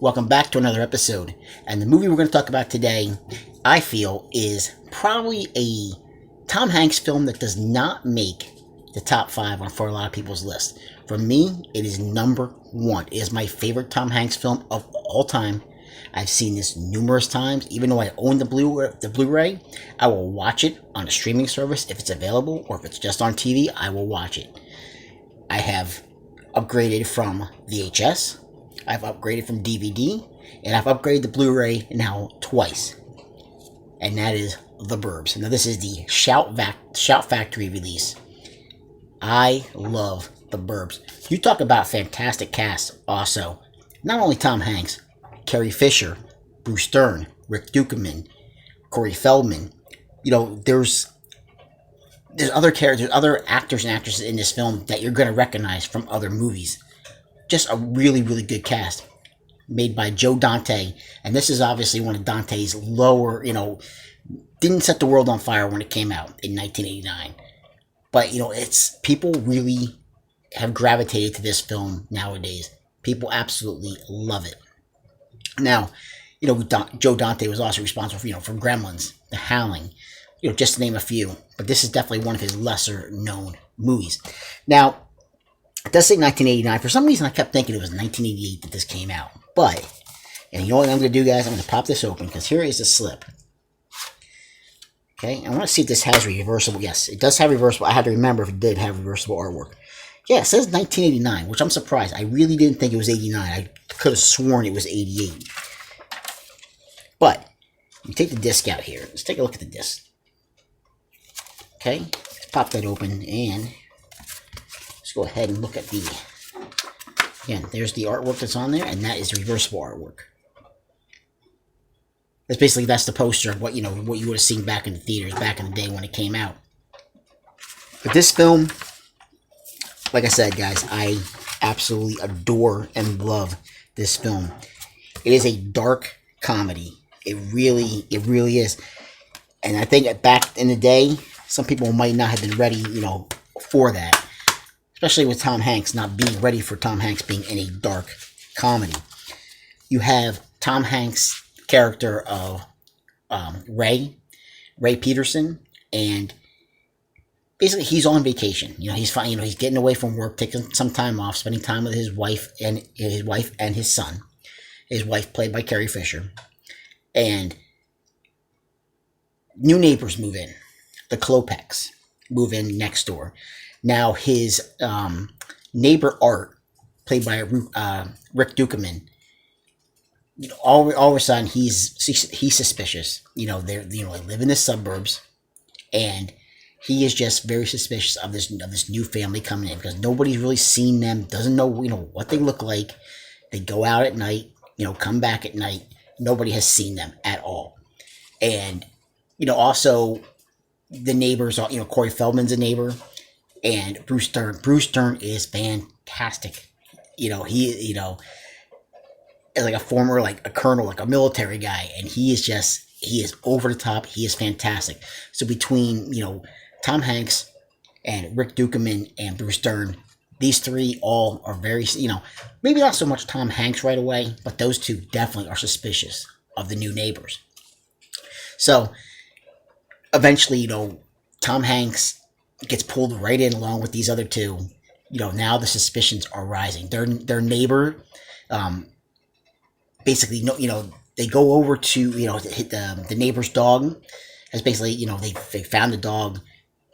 Welcome back to another episode. And the movie we're going to talk about today, I feel, is probably a Tom Hanks film that does not make the top five for a lot of people's list. For me, it is number one. It is my favorite Tom Hanks film of all time. I've seen this numerous times. Even though I own the Blu-ray, I will watch it on a streaming service if it's available, or if it's just on TV, I will watch it. I have upgraded from VHS, I've upgraded from DVD, and I've upgraded the Blu-ray now twice. And that is The Burbs. Now this is the Shout Factory release. I love The Burbs. You talk about fantastic cast also. Not only Tom Hanks, Carrie Fisher, Bruce Dern, Rick Dukeman, Corey Feldman. You know, there's other characters, other actors and actresses in this film that you're going to recognize from other movies. Just a really, really good cast. Made by Joe Dante. And this is obviously one of Dante's lower, didn't set the world on fire when it came out in 1989. But, it's people really have gravitated to this film nowadays. People absolutely love it. Now, Joe Dante was also responsible for Gremlins, The Howling, just to name a few. But this is definitely one of his lesser known movies. Now, it does say 1989. For some reason, I kept thinking it was 1988 that this came out. But, and you know what I'm going to do, guys? I'm going to pop this open because here is the slip. Okay, I want to see if this has reversible. Yes, it does have reversible. I had to remember if it did have reversible artwork. Yeah, it says 1989, which I'm surprised. I really didn't think it was 89. I could have sworn it was 88. But, you take the disc out here. Let's take a look at the disc. Okay, let's pop that open and let's go ahead and look at the, again, there's the artwork that's on there, and that is reversible artwork. That's the poster of what you would have seen back in the theaters back in the day when it came out. But this film, like I said, guys, I absolutely adore and love this film. It is a dark comedy. It really is. And I think back in the day, some people might not have been ready, for that. Especially with Tom Hanks not being ready for Tom Hanks being in a dark comedy. You have Tom Hanks' character of Ray Peterson, and basically he's on vacation. He's fine. He's getting away from work, taking some time off, spending time with his wife and his son. His wife, played by Carrie Fisher, and new neighbors move in. The Klopeks move in next door. Now his neighbor Art, played by Rick Dukeman, all of a sudden he's suspicious. They live in the suburbs, and he is just very suspicious of this new family coming in because nobody's really seen them, doesn't know what they look like. They go out at night, come back at night. Nobody has seen them at all, and also the neighbors. Corey Feldman's a neighbor. And Bruce Dern. Bruce Dern is fantastic. He is like a former, a colonel, a military guy. And he is over the top. He is fantastic. So between, Tom Hanks and Rick Dukeman and Bruce Dern, these three all are very, maybe not so much Tom Hanks right away, but those two definitely are suspicious of the new neighbors. So eventually, Tom Hanks gets pulled right in along with these other two. Now the suspicions are rising. Their neighbor, basically, they go over to, hit the neighbor's dog. Has basically, they found the dog,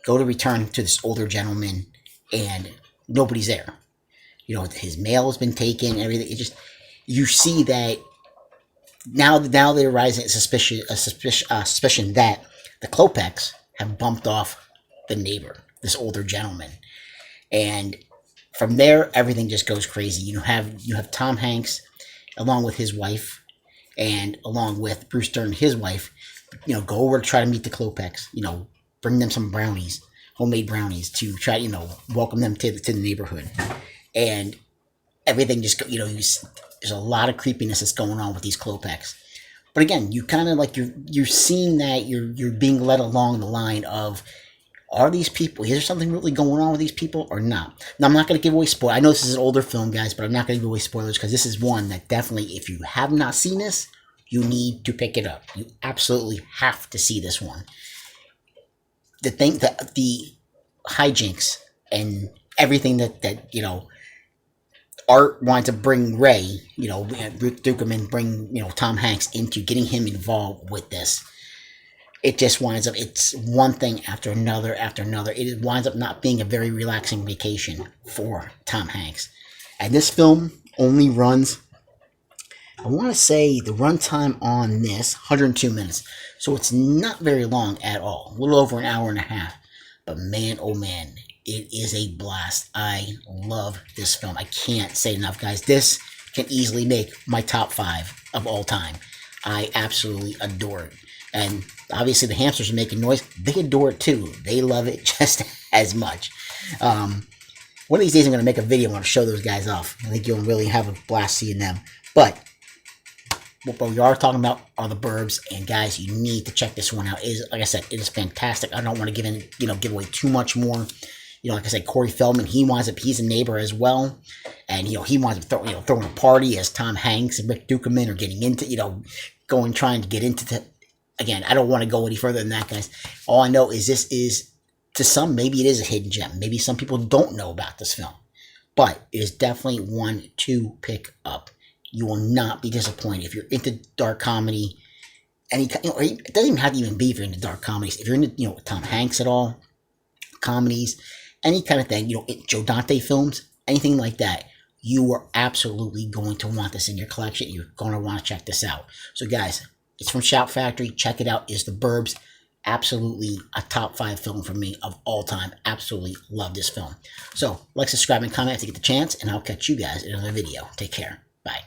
go to return to this older gentleman, and nobody's there. His mail has been taken, everything. You see that now they're rising a suspicion that the Klopeks have bumped off the neighbor, this older gentleman, and from there everything just goes crazy. You have Tom Hanks along with his wife, and along with Bruce Dern, his wife, go over to try to meet the Klopeks. Bring them some brownies, homemade brownies, to try welcome them to the neighborhood, and everything just there's a lot of creepiness that's going on with these Klopeks. But again, you kind of you're seeing that you're being led along the line of Are these people, is there something really going on with these people or not? Now, I'm not going to give away spoilers. I know this is an older film, guys, but I'm not going to give away spoilers because this is one that definitely, if you have not seen this, you need to pick it up. You absolutely have to see this one. The thing that the hijinks and everything that Art wanted to bring Ray, Rick Dukeman, bring Tom Hanks into getting him involved with this. It just winds up, it's one thing after another after another. It winds up not being a very relaxing vacation for Tom Hanks. And this film only runs, I want to say the runtime on this, 102 minutes. So it's not very long at all. A little over an hour and a half. But man, oh man, it is a blast. I love this film. I can't say enough, guys. This can easily make my top 5 of all time. I absolutely adore it. And obviously the hamsters are making noise. They adore it too. They love it just as much. One of these days I'm going to make a video. I'm going to show those guys off. I think you'll really have a blast seeing them. But what we are talking about are the Burbs. And guys, you need to check this one out. It is, like I said, it is fantastic. I don't want to give away too much more. Like I said, Corey Feldman, he's a neighbor as well. And, he winds up throwing a party as Tom Hanks and Rick Dukeman are getting into, trying to get into again, I don't want to go any further than that, guys. All I know is this is, to some, maybe it is a hidden gem. Maybe some people don't know about this film. But it is definitely one to pick up. You will not be disappointed. If you're into dark comedy, it doesn't even have to even be if you're into dark comedies. If you're into, Tom Hanks at all, comedies, any kind of thing, Joe Dante films, anything like that, you are absolutely going to want this in your collection. You're going to want to check this out. So, guys, it's from Shout Factory. Check it out. It's The Burbs. Absolutely a top 5 film for me of all time. Absolutely love this film. So, like, subscribe, and comment if you get the chance, and I'll catch you guys in another video. Take care. Bye.